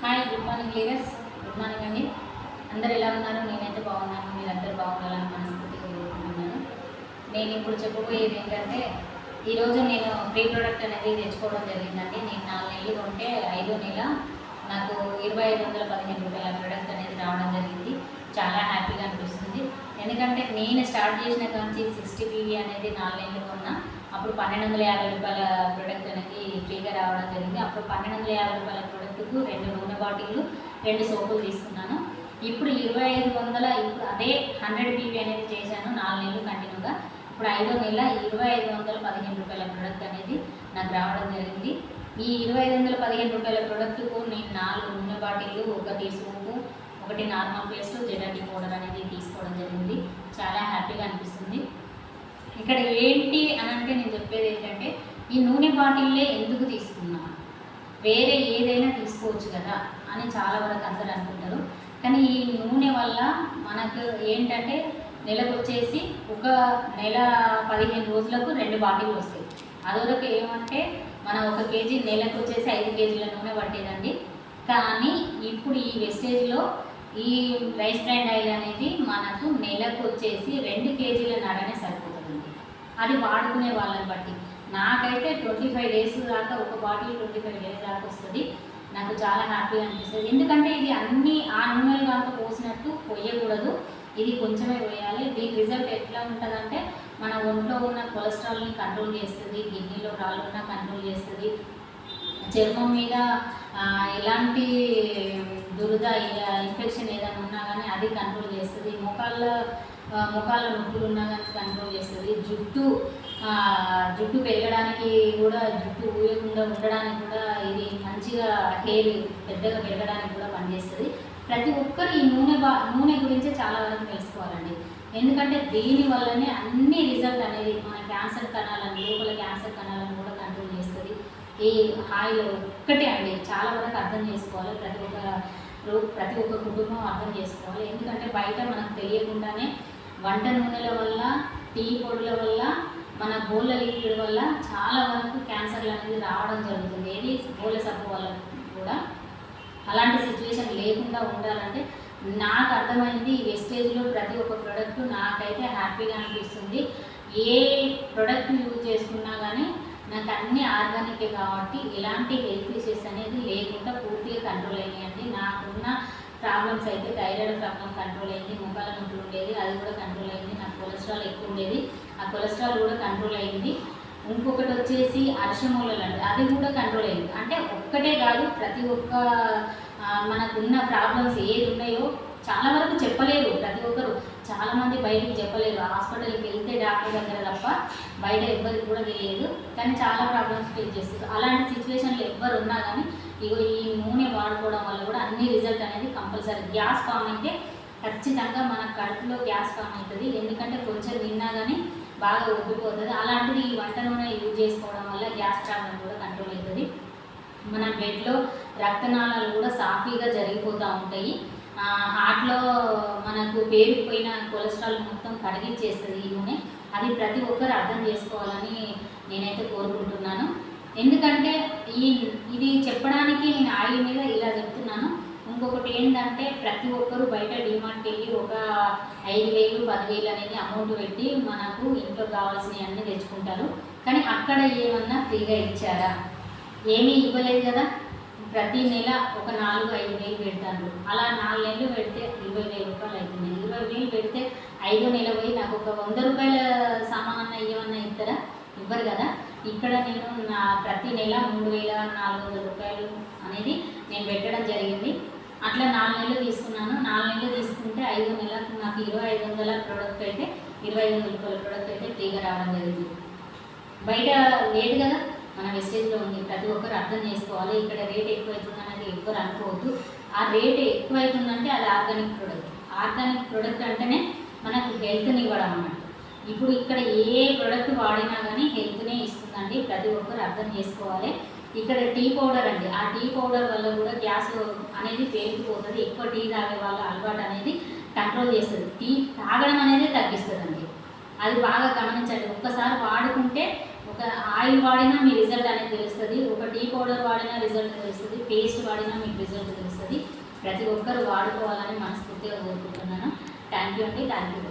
Hi, good morning leaders. Good morning అండి. అందరు ఎలా ఉన్నారు? నేనైతే బాగున్నాను. మీరందరూ బాగుండాలని మనస్ఫూర్తిగా కోరుకుంటున్నాను. నేను ఇప్పుడు చెప్పబోయేది ఏంటంటే, ఈరోజు నేను ప్రీ ప్రోడక్ట్ అనేది తెచ్చుకోవడం జరిగిందండి. నేను 4 నెలలు కొంటే 5వ నెల నాకు 2515 రూపాయల ప్రోడక్ట్ అనేది రావడం జరిగింది. చాలా హ్యాపీగా అనిపిస్తుంది. ఎందుకంటే నేను స్టార్ట్ చేసిన కాంచి 60 పీవీ అనేది 4 నెలలు కొన్నా. అప్పుడు 1250 రూపాయల ప్రోడక్ట్ అనేది ఫ్రీగా రావడం జరిగింది. అప్పుడు 1250 రూపాయల ప్రోడక్ట్కు 2 నూనె బాటిళ్ళు, 2 సోపులు తీసుకున్నాను. ఇప్పుడు 2500, ఇప్పుడు అదే 100 పీవీ అనేది చేశాను 4 నెలలు కంటిన్యూగా. ఇప్పుడు 5వ నెల 2515 రూపాయల ప్రోడక్ట్ అనేది నాకు రావడం జరిగింది. ఈ 2515 రూపాయల ప్రోడక్ట్కు నేను 4 నూనె బాటిళ్ళు, 1 సోపు, 1 నార్మల్ పేస్ట్, జెడటీ పౌడర్ అనేది తీసుకోవడం జరిగింది. చాలా హ్యాపీగా అనిపిస్తుంది. ఇక్కడ ఏంటి అని అంటే, నేను చెప్పేది ఏంటంటే, ఈ నూనె బాటిల్లే ఎందుకు తీసుకున్నాను, వేరే ఏదైనా తీసుకోవచ్చు కదా అని చాలా వరకు అందరూ అనుకుంటారు. కానీ ఈ నూనె వల్ల మనకు ఏంటంటే, నెలకు వచ్చేసి ఒక నెల 15 రోజులకు 2 బాటిల్ వస్తాయి. అదొక ఏమంటే, మనం 1 కేజీ నెలకు వచ్చేసి 5 కేజీల నూనె పట్టేదండి. కానీ ఇప్పుడు ఈ వెస్టేజ్లో ఈ రైస్ బ్రాండ్ ఆయిల్ అనేది మనకు నెలకు వచ్చేసి 2 కేజీల నడనే సరిపోతుందండి. అది వాడుకునే వాళ్ళని బట్టి. నాకైతే 25 డేస్ దాకా ఒక బాటిల్ 25 డేస్ దాకా వస్తుంది. నాకు చాలా హ్యాపీగా అనిపిస్తుంది. ఎందుకంటే ఇది అన్నీ ఆ నూనెలు దాకా పోసినట్టు పోయకూడదు, ఇది కొంచెమే పోయాలి. దీని రిజల్ట్ ఎట్లా ఉంటుందంటే, మన ఒంట్లో ఉన్న కొలెస్ట్రాల్ని కంట్రోల్ చేస్తుంది, కిడ్నీలో రాళ్ళు ఉన్న కంట్రోల్ చేస్తుంది, చర్మం మీద ఎలాంటి దురద ఇన్ఫెక్షన్ ఏదైనా ఉన్నా కానీ అది కంట్రోల్ చేస్తుంది, ముఖాల నొప్పులు ఉన్నా కానీ కంట్రోల్ చేస్తుంది, జుట్టు పెరగడానికి కూడా, జుట్టు ఊయకుండా ఉండడానికి కూడా ఇది మంచిగా హెయిర్ పెద్దగా పెరగడానికి కూడా పనిచేస్తుంది. ప్రతి ఒక్కరు ఈ నూనె గురించి చాలా వరకు తెలుసుకోవాలండి. ఎందుకంటే దీనివల్లనే అన్ని రిజల్ట్ అనేది మన క్యాన్సర్ కణాలను, లోపల క్యాన్సర్ కణాలను కూడా కంట్రోల్ చేస్తుంది. ఈ ఆయిల్ ఒక్కటే అండి, చాలా వరకు అర్థం చేసుకోవాలి. ప్రతి ఒక్క కుటుంబం అర్థం చేసుకోవాలి. ఎందుకంటే బయట మనకు తెలియకుండానే వంట నూనెల వల్ల, టీ పొడుల వల్ల, మన గోళ్ళ లిక్విడ్ వల్ల చాలా వరకు క్యాన్సర్లు అనేది రావడం జరుగుతుంది. ఏది గోళ్ళ సబ్బు వల్ల కూడా. అలాంటి సిచ్యువేషన్ లేకుండా ఉండాలంటే నాకు అర్థమైంది, ఈ వెస్టేజ్లో ప్రతి ఒక్క ప్రోడక్ట్ నాకైతే హ్యాపీగా అనిపిస్తుంది. ఏ ప్రోడక్ట్ యూజ్ చేసుకున్నా కానీ నాకు అన్నీ ఆర్గానికే కాబట్టి ఎలాంటి హెల్త్ ఇష్యూస్ అనేది లేకుండా పూర్తిగా కంట్రోల్ అయినాయండి. నాకున్న ప్రాబ్లమ్స్ అయితే థైరాయిడ్ ప్రాబ్లం కంట్రోల్ అయింది, ముఖాల నొప్పులు ఉండేది అది కూడా కంట్రోల్ అయింది, నాకు కొలెస్ట్రాల్ ఎక్కువ ఉండేది ఆ కొలెస్ట్రాల్ కూడా కంట్రోల్ అయింది. ఇంకొకటి వచ్చేసి అరిషమూలలు అండి, అది కూడా కంట్రోల్ అయింది. అంటే ఒక్కటే కాదు, ప్రతి ఒక్క మనకున్న ప్రాబ్లమ్స్ ఏది ఉన్నాయో చాలా వరకు చెప్పలేరు ప్రతి ఒక్కరు. చాలామంది బయటికి చెప్పలేరు, హాస్పిటల్కి వెళ్తే డాక్టర్ దగ్గర తప్ప బయట ఎవ్వరికి కూడా తెలియదు. కానీ చాలా ప్రాబ్లమ్స్ ఫేస్ చేస్తారు. అలాంటి సిచ్యువేషన్లో ఎవ్వరు ఉన్నా కానీ ఇగో ఈ నూనె వాడుకోవడం వల్ల కూడా అన్ని రిజల్ట్ అనేది కంపల్సరీ. గ్యాస్ ఫామ్ అయితే ఖచ్చితంగా మన కడుపులో గ్యాస్ ఫామ్ అవుతుంది. ఎందుకంటే కొంచెం తిన్నా కానీ బాగా ఉబ్బిపోతుంది. అలాంటిది ఈ వంట నూనె యూజ్ చేసుకోవడం వల్ల గ్యాస్ ప్రాబ్లం కూడా కంట్రోల్ అవుతుంది. మన బ్లడ్లో రక్తనాళాలు కూడా సాఫీగా జరిగిపోతూ ఉంటాయి. హార్ట్లో మనకు పేరుకుపోయిన కొలెస్ట్రాల్ మొత్తం కరిగించేస్తుంది ఈ నూనె. అది ప్రతి ఒక్కరు అర్థం చేసుకోవాలని నేనైతే కోరుకుంటున్నాను. ఎందుకంటే ఇది చెప్పడానికి నేను ఆయిల్ మీద ఇలా చెప్తున్నాను. ఇంకొకటి ఏంటంటే, ప్రతి ఒక్కరు బయట డిమార్ట్కి వెళ్ళి ఒక 5,000, 10,000 అనేది అమౌంట్ పెట్టి మనకు ఇంట్లో కావాల్సినవి అన్నీ తెచ్చుకుంటారు. కానీ అక్కడ ఏమన్నా ఫ్రీగా ఇచ్చారా? ఏమీ ఇవ్వలేదు కదా. ప్రతి నెల ఒక 4-5 వేలు పెడతాను. అలా 4 నెలలు పెడితే 20,000 రూపాయలు అవుతుంది. 20,000 పెడితే 5వ నెల పోయి నాకు ఒక 100 రూపాయల సామాన్ ఇవ్వమన్నా ఇస్తారా? ఇవ్వరు కదా. ఇక్కడ నేను ప్రతి నెల 3,400 రూపాయలు అనేది నేను పెట్టడం జరిగింది. అట్లా 4 నెలలు తీసుకున్నాను. 4 నెలలు తీసుకుంటే 5వ నెలకు నాకు 2,500 ప్రోడక్ట్ అయితే 2,500 రూపాయల ప్రోడక్ట్ అయితే ఫ్రీగా రావడం జరిగింది. బయట లేదు కదా, మన వెస్టేజ్లో ఉంది. ప్రతి ఒక్కరు అర్థం చేసుకోవాలి. ఇక్కడ రేట్ ఎక్కువైతుంది అనేది ఎవ్వరు అనుకోవద్దు. ఆ రేట్ ఎక్కువైతుందంటే అది ఆర్గానిక్ ప్రోడక్ట్. ఆర్గానిక్ ప్రోడక్ట్ అంటేనే మనకు హెల్త్ని ఇవ్వడం అన్నట్టు. ఇప్పుడు ఇక్కడ ఏ ప్రోడక్ట్ వాడినా కానీ హెల్త్నే ఇస్తుందండి. ప్రతి ఒక్కరు అర్థం చేసుకోవాలి. ఇక్కడ టీ పౌడర్ అండి, ఆ టీ పౌడర్ వల్ల కూడా గ్యాస్ అనేది పేరుకుపోతుంది. ఎక్కువ టీ తాగే వాళ్ళ అలవాటు అనేది కంట్రోల్ చేస్తుంది. టీ తాగడం అనేది తగ్గిస్తుందండి. అది బాగా గమనించండి. ఒక్కసారి వాడుకుంటే ఒక ఆయిల్ వాడినా మీ రిజల్ట్ అనేది తెలుస్తుంది, ఒక టీ పౌడర్ వాడినా రిజల్ట్ తెలుస్తుంది, పేస్ట్ వాడినా మీకు రిజల్ట్ తెలుస్తుంది. ప్రతి ఒక్కరు వాడుకోవాలని మనస్ఫూర్తిగా కోరుకుంటున్నాను. థ్యాంక్ యూ అండి. Thank you.